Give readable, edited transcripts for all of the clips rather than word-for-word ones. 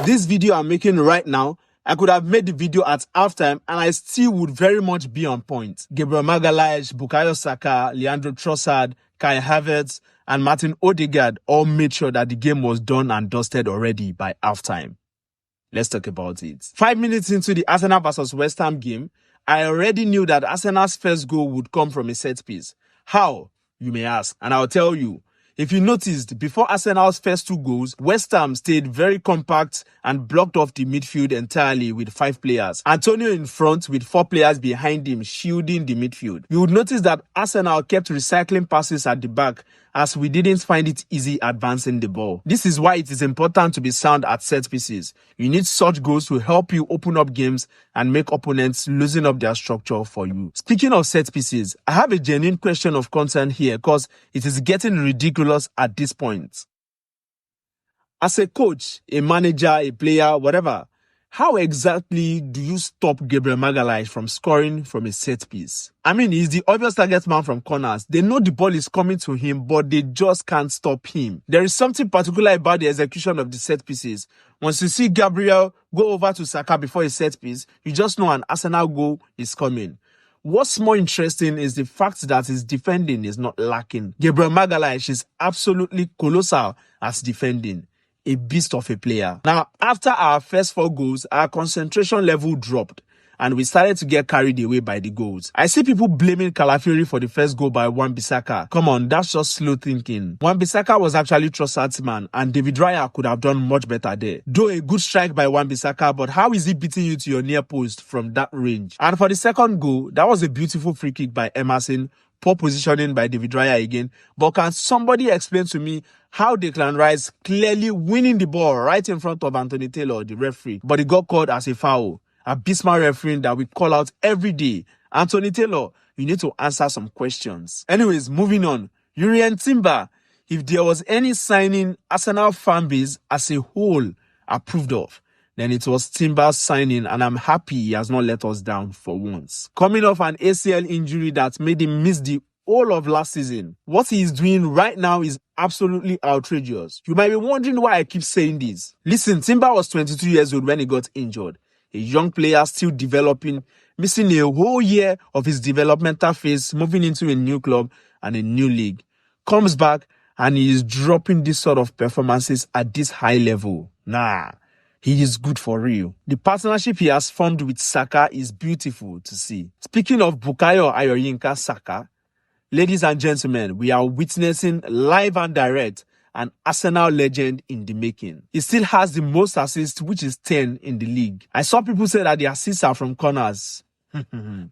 This video I'm making right now, I could have made the video at halftime and I still would very much be on point. Gabriel Maghalaes, Bukayo Saka, Trossard, Kai Havertz, and Martin Odegaard all made sure that the game was done and dusted already by halftime. Let's talk about it. 5 minutes into the Arsenal vs West Ham game, I already knew that Arsenal's first goal would come from a set piece. How, you may ask, and I'll tell you. If you noticed, before Arsenal's first 2 goals, West Ham stayed very compact and blocked off the midfield entirely with 5 players. Antonio in front with 4 players behind him shielding the midfield. You would notice that Arsenal kept recycling passes at the back as we didn't find it easy advancing the ball. This is why it is important to be sound at set pieces. You need such goals to help you open up games and make opponents loosen up their structure for you. Speaking of set pieces, I have a genuine question of concern here because it is getting ridiculous at this point. As a coach, a manager, a player, whatever, how exactly do you stop Gabriel Maghalaes from scoring from a set piece? I mean, he's the obvious target man from corners. They know the ball is coming to him, but they just can't stop him. There is something particular about the execution of the set pieces. Once you see Gabriel go over to Saka before a set piece, you just know an Arsenal goal is coming. What's more interesting is the fact that his defending is not lacking. Gabriel Maghalaes is absolutely colossal as defending. A beast of a player. Now, after our first 4 goals, our concentration level dropped and we started to get carried away by the goals. I see people blaming Calafiori for the first goal by Wan-Bissaka. Come on, that's just slow thinking. Wan-Bissaka was actually Trossard's man and David Raya could have done much better there. Though a good strike by Wan-Bissaka, but how is he beating you to your near post from that range? And for the second goal, that was a beautiful free kick by Emerson. Poor positioning by David Raya again. But can somebody explain to me how Declan Rice clearly winning the ball right in front of Anthony Taylor, the referee, but it got called as a foul? Abysmal refereeing that we call out every day. Anthony Taylor, you need to answer some questions. Anyways, moving on. Jurrien Timber, if there was any signing Arsenal fan base as a whole approved of, then it was Timber's signing, and I'm happy he has not let us down for once. Coming off an ACL injury that made him miss the whole of last season, what he is doing right now is absolutely outrageous. You might be wondering why I keep saying this. Listen, Timber was 22 years old when he got injured. A young player still developing, missing a whole year of his developmental phase, moving into a new club and a new league. Comes back and he is dropping this sort of performances at this high level. Nah. He is good for real. The partnership he has formed with Saka is beautiful to see. Speaking of Bukayo Ayoyinka Saka, ladies and gentlemen, we are witnessing live and direct an Arsenal legend in the making. He still has the most assists, which is 10 in the league. I saw people say that the assists are from corners. To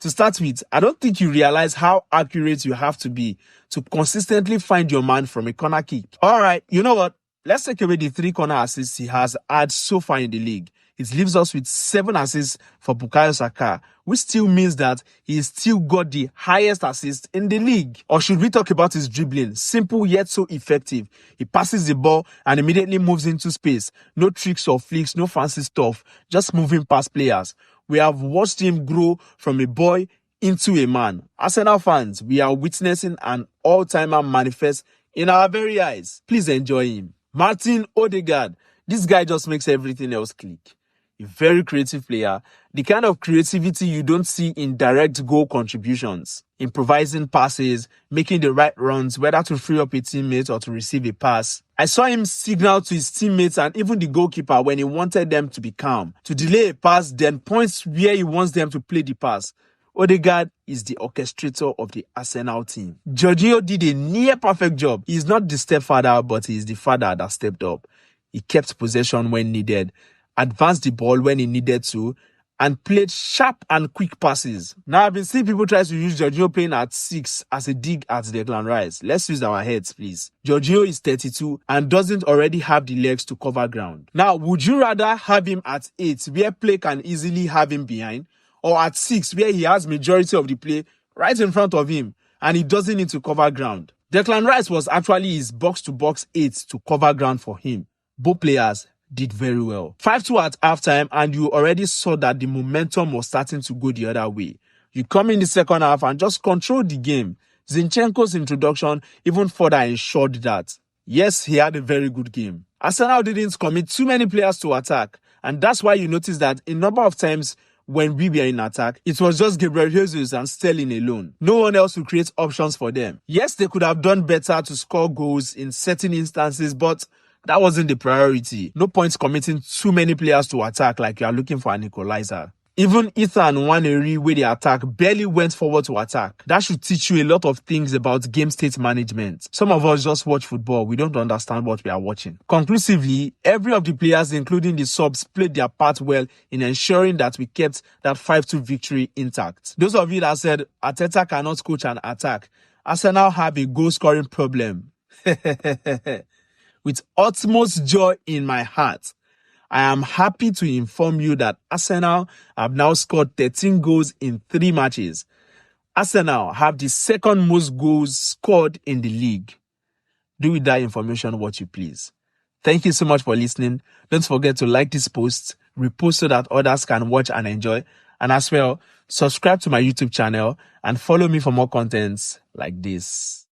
start with, I don't think you realize how accurate you have to be to consistently find your man from a corner kick. Alright, you know what? Let's take away the 3 corner assists he has had so far in the league. It leaves us with 7 assists for Bukayo Saka, which still means that he still got the highest assist in the league. Or should we talk about his dribbling? Simple yet so effective. He passes the ball and immediately moves into space. No tricks or flicks, no fancy stuff, just moving past players. We have watched him grow from a boy into a man. Arsenal fans, we are witnessing an all-timer manifest in our very eyes. Please enjoy him. Martin Odegaard. This guy just makes everything else click. A very creative player. The kind of creativity you don't see in direct goal contributions. Improvising passes, making the right runs, whether to free up a teammate or to receive a pass. I saw him signal to his teammates and even the goalkeeper when he wanted them to be calm. To delay a pass, then points where he wants them to play the pass. Odegaard is the orchestrator of the Arsenal team. Jorginho did a near-perfect job. He is not the stepfather, but he is the father that stepped up. He kept possession when needed, advanced the ball when he needed to, and played sharp and quick passes. Now, I've been seeing people try to use Jorginho playing at 6 as a dig at Declan Rice. Let's use our heads, please. Jorginho is 32 and doesn't already have the legs to cover ground. Now, would you rather have him at 8, where play can easily have him behind, or at 6, where he has majority of the play right in front of him and he doesn't need to cover ground? Declan Rice was actually his box-to-box 8 to cover ground for him. Both players did very well. 5-2 at halftime, and you already saw that the momentum was starting to go the other way. You come in the second half and just control the game. Zinchenko's introduction even further ensured that. Yes, he had a very good game. Arsenal didn't commit too many players to attack, and that's why you notice that a number of times when we were in attack, it was just Gabriel Jesus and Sterling alone. No one else would create options for them. Yes, they could have done better to score goals in certain instances, but that wasn't the priority. No point committing too many players to attack like you are looking for an equalizer. Even Ethan Nwaneri, where the attack barely went forward to attack. That should teach you a lot of things about game state management. Some of us just watch football. We don't understand what we are watching. Conclusively, every of the players, including the subs, played their part well in ensuring that we kept that 5-2 victory intact. Those of you that said Arteta cannot coach an attack, Arsenal have a goal-scoring problem. With utmost joy in my heart, I am happy to inform you that Arsenal have now scored 13 goals in 3 matches. Arsenal have the second most goals scored in the league. Do with that information what you please. Thank you so much for listening. Don't forget to like this post, repost so that others can watch and enjoy. And as well, subscribe to my YouTube channel and follow me for more contents like this.